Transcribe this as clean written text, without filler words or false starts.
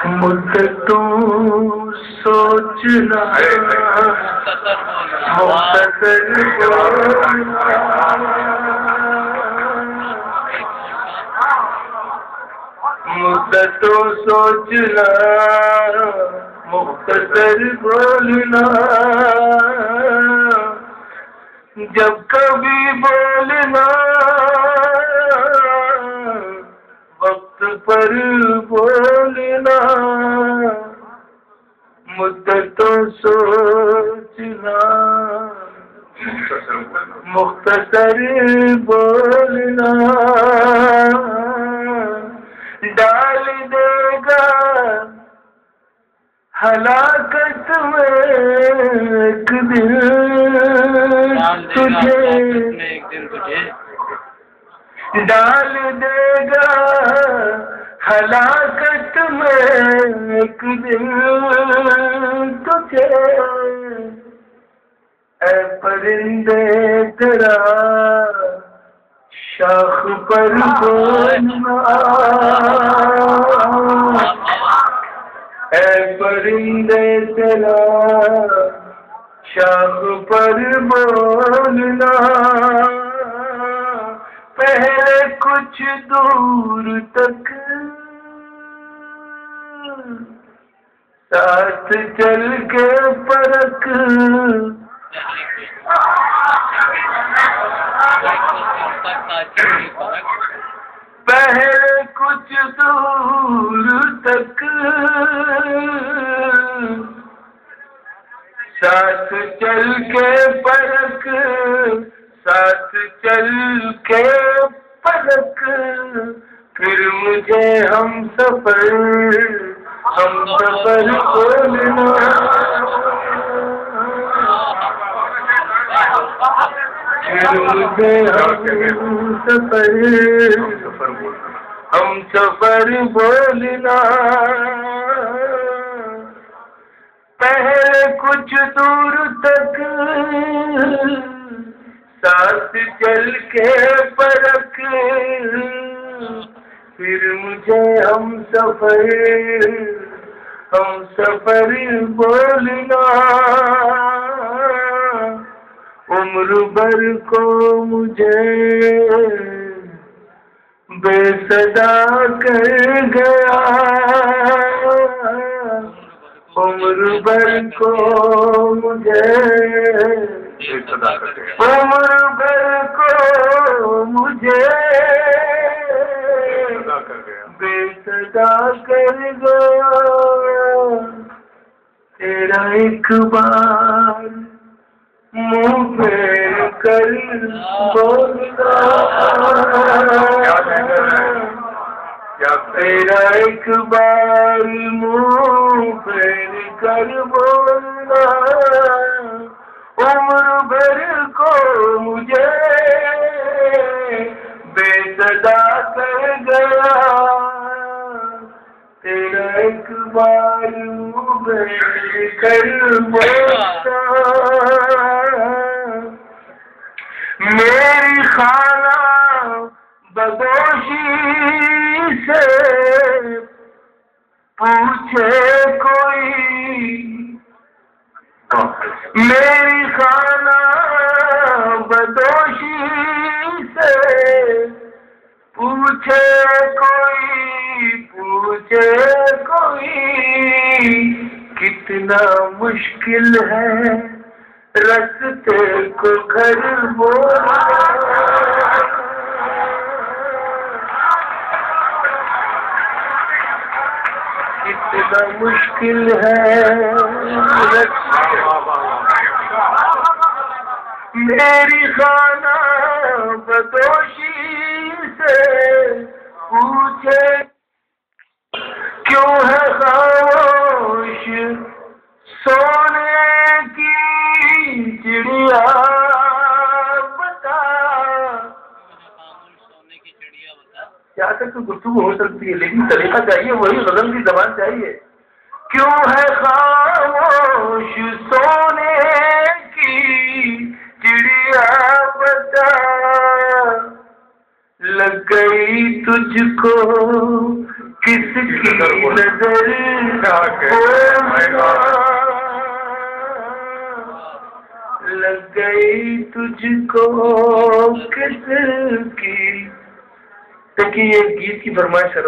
मुद्दतों सोचना मुख्तसर मुद्दतों सोचना मुख्तसर बोलना जब कभी बोलना वक्त पर बोलना मुद्दतों सोचना मुख्तसर बोलना डाल देगा हलाकत में एक दिन तुझे डाल देगा हलाकत में एक दिन तुझे ऐ परिंदे तेरा शाख पर बोलना ऐ परिंदे तेरा शाख पर बोलना पहले कुछ दूर तक साथ चल के परख पहले कुछ दूर तक साथ चल के परख साथ चल के परख फिर मुझे हम सफर बोलना फिर मुझे हम सफर बोलना पहले कुछ दूर तक साथ चल के परख फिर मुझे हम सफर बोलना उम्र भर को मुझे बेसदा कर गया उम्र भर को मुझे उम्र भर को मुझे बेसदा कर गया तेरा एक बार मुँह फेर कर बोलना तेरा एक बार मुँह फेर कर बोलना उम्र भर को मुझे बेसदा कर गया तेरा एक बार मुँह फेर कर बोलना मेरी खाना बदोशी से पूछे कोई मेरी खाना बदोशी से पूछे कोई कितना मुश्किल है रस्ते को घर बोलना कितना मुश्किल है मेरी खाना बदोशी से पूछे क्यों है खामोश सोने की चिड़िया बता क्या तक तो गुफ्तगू हो सकती है लेकिन तरीका चाहिए वही गज़ल की ज़बान चाहिए क्यों है खामोश सोने की चिड़िया बता लग गई तुझको किसकी नजर लग गई तुझको किसकी। देखिए ये गीत की फरमाइश है।